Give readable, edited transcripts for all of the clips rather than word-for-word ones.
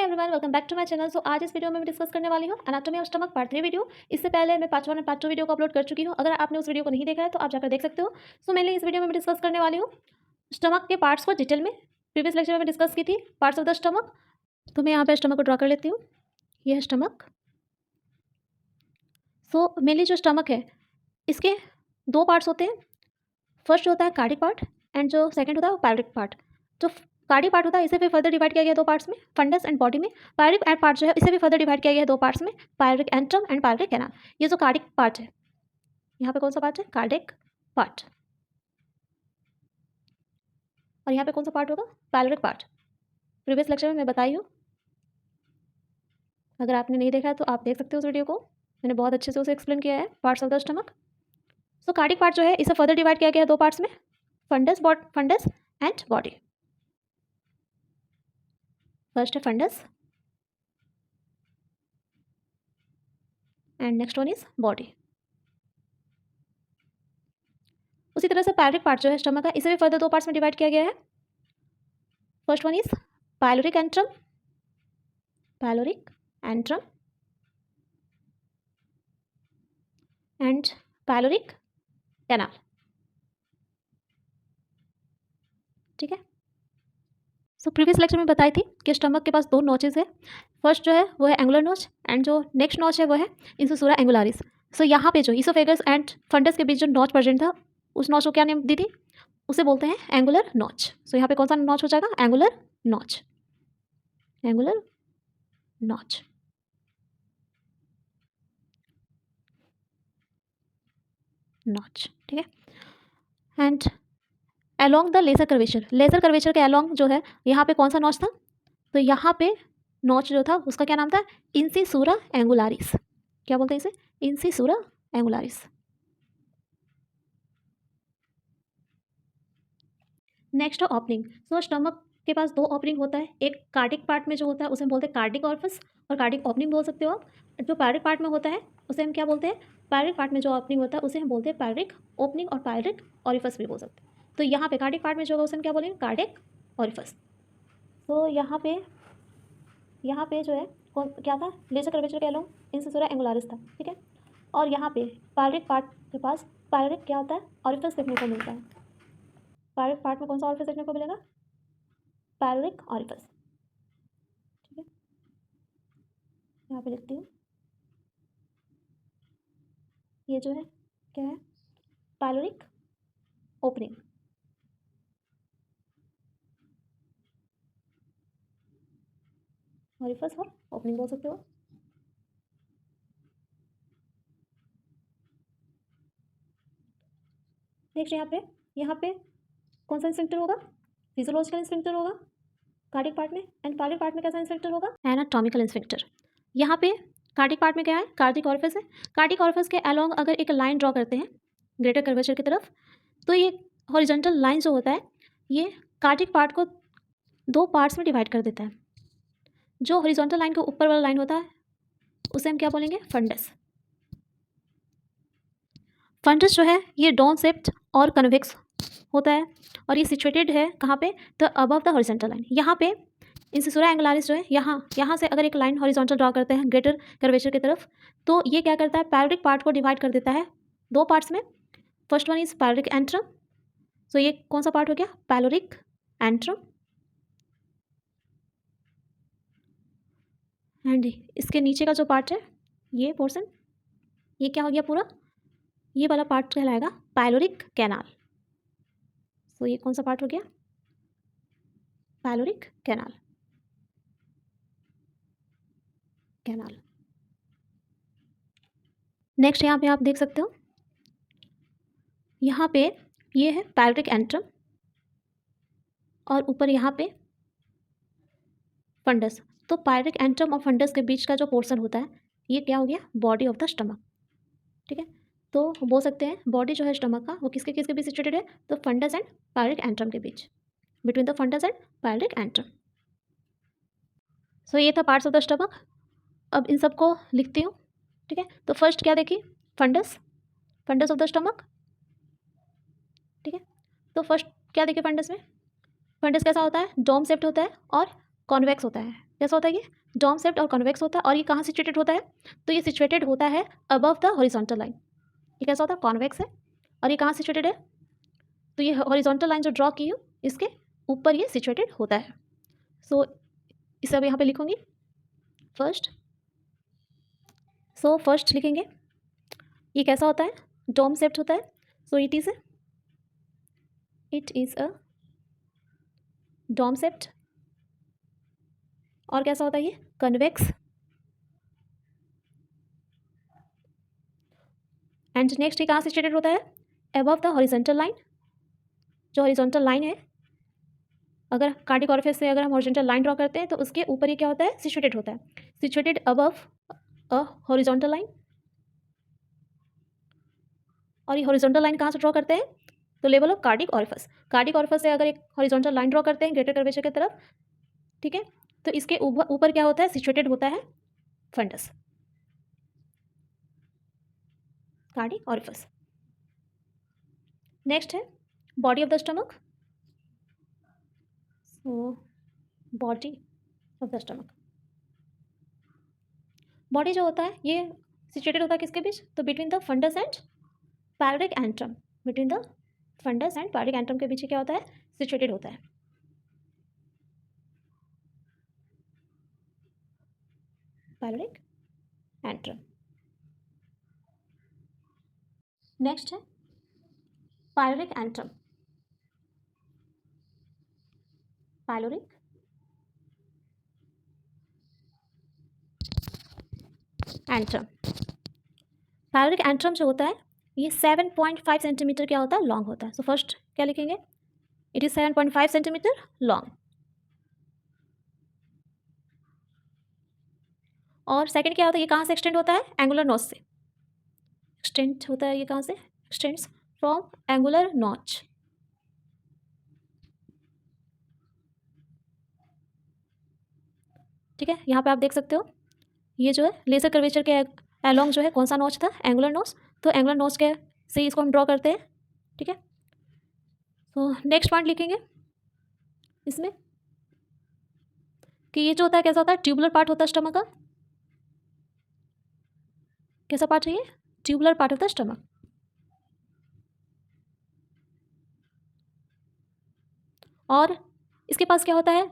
Everyone, welcome back to my channel. So आज इस video में मैं डिस्कस करने वाली हूँ anatomy of stomach part 3 video. इससे पहले मैं पार्ट 1 और पार्ट 2 वीडियो को अपलोड कर चुकी हूँ। अगर आपने उस वीडियो को नहीं देखा है तो आप जाकर देख सकते हो। सो मेनली इस वीडियो में मैं डिस्कस करने वाली हूँ स्टमक के पार्ट्स को डिटेल में। प्रीवियस लेक्चर में डिस्कस की थी पार्ट्स ऑफ द स्टमक। तो मैं यहाँ पे स्टमक को ड्रॉ कर लेती हूँ। ये है स्टमक। सो मेनली जो स्टमक है इसके दो पार्ट्स होते हैं। फर्स्ट होता है कार्डिक पार्ट एंड जो सेकंड होता है वो पायरिक पार्ट। जो कार्डिक पार्ट होता है इसे भी फर्दर डिवाइड किया गया है दो पार्ट्स में, फंडस एंड बॉडी में। पायरिक पार्ट जो है इसे भी फर्दर डिवाइड किया गया है दो पार्ट्स में, पायरिक एंट्रम एंड पायरिक कैनाल। ये जो कार्डिक पार्ट है, यहाँ पे कौन सा पार्ट है? Cardiac part. और यहाँ पे कौन सा पार्ट होगा? पायरिक पार्ट। प्रीवियस लेक्चर में मैं बताई हूँ, अगर आपने नहीं देखा है तो आप देख सकते हो उस वीडियो को। मैंने बहुत अच्छे से उसे एक्सप्लेन किया है, parts of the stomach. So cardiac part जो है इसे फर्दर डिवाइड किया गया है दो पार्ट्स में, फंडस एंड बॉडी। फर्स्ट है fundus and next one is body. उसी तरह से पायरिक पार्ट जो है स्टमक का, इसे भी फर्दर दो पार्ट्स में डिवाइड किया गया है। First one is pyloric antrum and pyloric canal. ठीक है। सो प्रीवियस लेक्चर में बताई थी कि स्टमक के पास दो नोचेस है। फर्स्ट जो है वो है एंगुलर नोच एंड जो नेक्स्ट नोच है वो है इंसिसुरा एंगुलारिस। सो यहाँ पे जो इसोफेगस एंड फंडस के बीच जो नोच प्रेजेंट था उस नोच को क्या नेम दी थी? उसे बोलते हैं एंगुलर नोच। सो यहाँ पे कौन सा नोच हो जाएगा? एंगुलर नोच। एंगुलर नोच। नोच। ठीक है। And along the lesser curvature के अलोंग जो है यहाँ पे कौन सा नोच था? तो यहाँ पे नोच जो था उसका क्या नाम था? इंसिसुरा एंगुलारिस। क्या बोलते हैं इसे? इंसिसुरा एंगुलारिस। नेक्स्ट है ओपनिंग। सो स्टमक के पास दो ओपनिंग होता है। एक कार्डिक पार्ट में जो होता है उसे हम बोलते हैं कार्डिक ऑरिफिस और कार्डिक ओपनिंग बोल सकते हो आप। जो पायरिक पार्ट में होता है उसे हम क्या बोलते हैं? पायरिक पार्ट में जो ओपनिंग होता है उसे हम बोलते हैं पायरिक ओपनिंग और पायरिक ऑरिफिस भी बोल सकते हैं। तो यहाँ पे कार्डिक पार्ट में जो होगा उसे हम क्या बोलेंगे? Cardiac orifice. तो यहाँ पे जो है कौन क्या था? लेजर कर्वेचर के अलोंग इंसिसुरा एंगुलारिस था। ठीक है। और यहाँ पे पायरिक पार्ट के पास पायरिक क्या होता है? ऑरिफिस देखने को मिलता है। पायरिक पार्ट में कौन सा ऑरिफिस देखने को मिलेगा? पायरिक ऑरिफिस। ठीक है। यहाँ पे लिखती हूँ, ये जो है क्या है? Pyloric opening. ऑरिफिस और ओपनिंग बोल सकते हो। नेक्स्ट यहाँ पे कौन सा इंस्फिंक्टर होगा? फिजियोलॉजिकल इंस्फिंक्टर होगा कार्डिक पार्ट में। एंड पायरिक पार्ट में कैसा इंस्फिंक्टर होगा? Anatomical sphincter. यहाँ पे कार्डिक पार्ट में क्या है? कार्डिक ऑरिफिस है। कार्डिक ऑरिफिस के अलोंग अगर एक लाइन ड्रॉ करते हैं ग्रेटर कर्वेचर की तरफ, तो ये हॉरिजॉन्टल लाइन जो होता है ये कार्डिक पार्ट को दो पार्ट्स में डिवाइड कर देता है। जो हॉरिजॉन्टल लाइन के ऊपर वाला लाइन होता है उसे हम क्या बोलेंगे? फंडस। फंडस जो है ये डोन शेप्ड और कन्वेक्स होता है और ये सिचुएटेड है कहाँ पे? तो अबव द हॉरिजॉन्टल लाइन। यहाँ पे इंसिसुरा एंगुलारिस जो है यहाँ से अगर एक लाइन हॉरिजॉन्टल ड्रॉ करते हैं ग्रेटर कर्वेचर की तरफ, तो ये क्या करता है? पायलोरिक पार्ट को डिवाइड कर देता है दो पार्ट्स में। First one is pyloric antrum. So ये कौन सा पार्ट हो गया? Pyloric antrum. एंड इसके नीचे का जो पार्ट है ये पोर्शन, ये क्या हो गया? पूरा ये वाला पार्ट कहलाएगा पायलोरिक कैनाल। सो ये कौन सा पार्ट हो गया? Pyloric canal. नेक्स्ट यहाँ पे आप देख सकते हो, यहाँ पे ये है पायलोरिक एंट्रम और ऊपर यहाँ पे फंडस। तो पायलोरिक एंट्रम और फंडस के बीच का जो पोर्शन होता है ये क्या हो गया? Body of the stomach. ठीक है। तो बोल सकते हैं बॉडी जो है स्टमक का वो किसके किसके बीच सिचुएटेड है? तो फंडस एंड पायलोरिक एंट्रम के बीच, between the fundus and pyloric antrum. So ये था पार्ट्स ऑफ द स्टमक। अब इन सबको लिखती हूँ। ठीक है। तो फर्स्ट क्या देखिए? Fundus of the stomach. ठीक है। तो फर्स्ट क्या देखिए फंडस में? फंडस कैसा होता है? डोम शेप्ड होता है और कॉन्वेक्स होता है। कैसा होता है ये, डोम शेप्ड और कन्वेक्स होता है। और ये कहाँ सिचुएटेड होता है, तो ये सिचुएटेड होता है अबव द हॉरिजॉन्टल लाइन। ये कैसा होता है, कॉन्वेक्स है। और ये कहाँ सिचुएटेड है, तो ये हॉरिजॉन्टल लाइन जो ड्रॉ की हूँ इसके ऊपर ये सिचुएटेड होता है। सो इसे अब यहाँ पे लिखूँगी फर्स्ट। सो फर्स्ट लिखेंगे, ये कैसा होता है, डोम शेप्ड होता है। So it is a dome shaped. और कैसा होता है ये, कन्वेक्स। एंड नेक्स्ट ये कहाँ सिचुएटेड होता है, अबव द हॉरिजॉन्टल लाइन। जो हॉरिजॉन्टल लाइन है, अगर कार्डिक ऑरिफिस से अगर हम हॉरिजॉन्टल लाइन ड्रॉ करते हैं तो उसके ऊपर ये क्या होता है, सिचुएटेड होता है, situated above a horizontal line. और ये हॉरिजॉन्टल लाइन कहाँ से ड्रॉ करते हैं, तो level of cardiac orifice. Cardiac orifice से अगर एक हॉरिजॉन्टल लाइन ड्रॉ करते हैं ग्रेटर कर्वेचर की तरफ, ठीक है, तो इसके ऊपर क्या होता है, सिचुएटेड होता है फंडस, कार्डिक ऑरिफिस। नेक्स्ट है body of the stomach. So body of the stomach, body जो होता है ये सिचुएटेड होता है किसके बीच, तो between the fundus and pyloric antrum. Between the fundus and pyloric antrum के बीच क्या होता है, सिचुएटेड होता है। Pyloric antrum. नेक्स्ट है pyloric antrum. Pyloric antrum, pyloric antrum जो होता है ये 7.5 सेंटीमीटर क्या होता है, लॉन्ग होता है। सो फर्स्ट क्या लिखेंगे, इट इज 7.5 सेंटीमीटर लॉन्ग। और सेकंड क्या होता है, ये कहाँ से एक्सटेंड होता है, एंगुलर नोच से एक्सटेंड होता है। ये कहाँ से एक्सटेंड्स, फ्रॉम एंगुलर नॉच। ठीक है, यहाँ पे आप देख सकते हो ये जो है लेजर कर्वेचर के अलोंग जो है कौन सा नोच था, एंगुलर नोच। तो एंगुलर नोच के से इसको हम ड्रॉ करते हैं। ठीक है, तो नेक्स्ट पॉइंट लिखेंगे इसमें कि ये जो होता है कैसा होता है, ट्यूबुलर पार्ट होता है स्टमक का। कैसा पार्ट है ये, tubular part of the stomach. और इसके पास क्या होता है,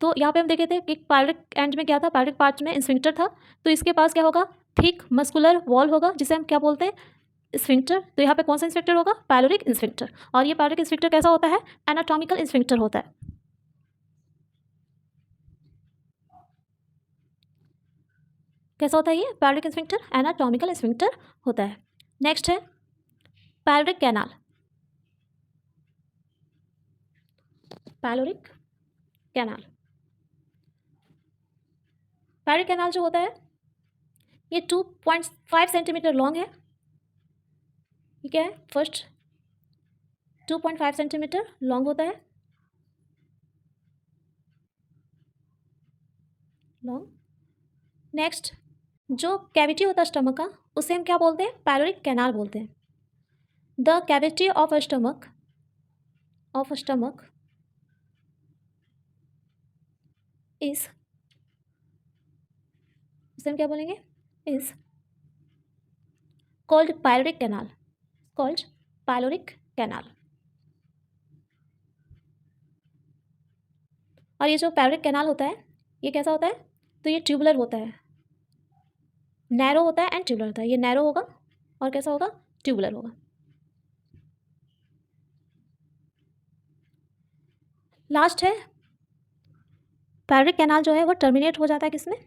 तो यहाँ पे हम देखे थे कि पायलोरिक एंड में क्या था, पायलोरिक पार्ट में स्फिंक्टर था। तो इसके पास क्या होगा, थिक मस्कुलर वॉल होगा जिसे हम क्या बोलते हैं, स्फिंक्टर। तो यहाँ पे कौन सा स्फिंक्टर होगा, पायलोरिक स्फिंक्टर। और ये पायलोरिक स्फिंक्टर कैसा होता है, एनाटॉमिकल स्फिंक्टर होता है। कैसा होता है ये, पायलोरिक स्फिंक्टर एनाटॉमिकल स्फिंक्टर होता है। नेक्स्ट है pyloric canal. Pyloric canal, pyloric canal जो होता है ये 2.5 सेंटीमीटर लॉन्ग है। ये क्या है, फर्स्ट 2.5 सेंटीमीटर लॉन्ग होता है, लॉन्ग। नेक्स्ट जो कैविटी होता है स्टमक का उसे हम क्या बोलते हैं, पायलोरिक कैनाल बोलते हैं। The cavity of a stomach is, उसे हम क्या बोलेंगे, is called pyloric canal, called pyloric canal. और ये जो पायलोरिक कैनाल होता है ये कैसा होता है, तो ये ट्यूबुलर होता है, नैरो होता है एंड ट्यूबुलर होता है। ये नैरो होगा और कैसा होगा, ट्यूबुलर होगा। लास्ट है पायलोरिक कैनाल जो है वो टर्मिनेट हो जाता है किसमें,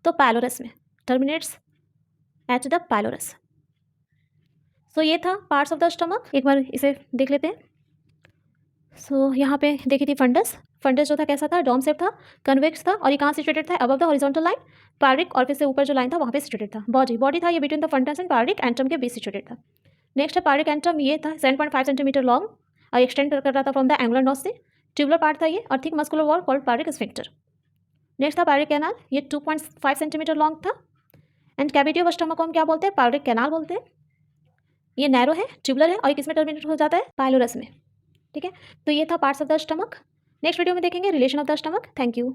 तो पायलोरस में, टर्मिनेट्स एट द पायलोरस। सो ये था पार्ट्स ऑफ द स्टमक, एक बार इसे देख लेते हैं। सो यहाँ पे देखी थी फंडस। फंडस जो था कैसा था, डोम शेप था, कन्वेक्स था। और ये कहाँ सिचुएटेड था, above the horizontal line. Pyloric और फिर से ऊपर जो लाइन था वहाँ पे सिचुएटेड था। बॉडी था ये between the fundus and pyloric antrum के बीच सिचुएटेड था। नेक्स्ट है पायलोरिक एंट्रम, ये था 7.5 सेंटीमीटर लॉन्ग और एक्सटेंड कर रहा था फ्रॉम द एंगुलर नोच से। ट्यूबुलर पार्ट था ये और thick muscular wall called pyloric sphincter. Next था पायलोरिक कैनाल, ये 2.5 सेंटीमीटर लॉन्ग था। एंड कैविटी ऑफ स्टमक को हम क्या बोलते हैं, पायलोरिक कैनाल बोलते हैं। ये नैरो है, ट्यूबुलर है और किस में टर्मिनेट हो जाता है, पायलोरस में। ठीक है, तो ये था parts of the stomach. Next video में देखेंगे relation of the stomach. Thank you.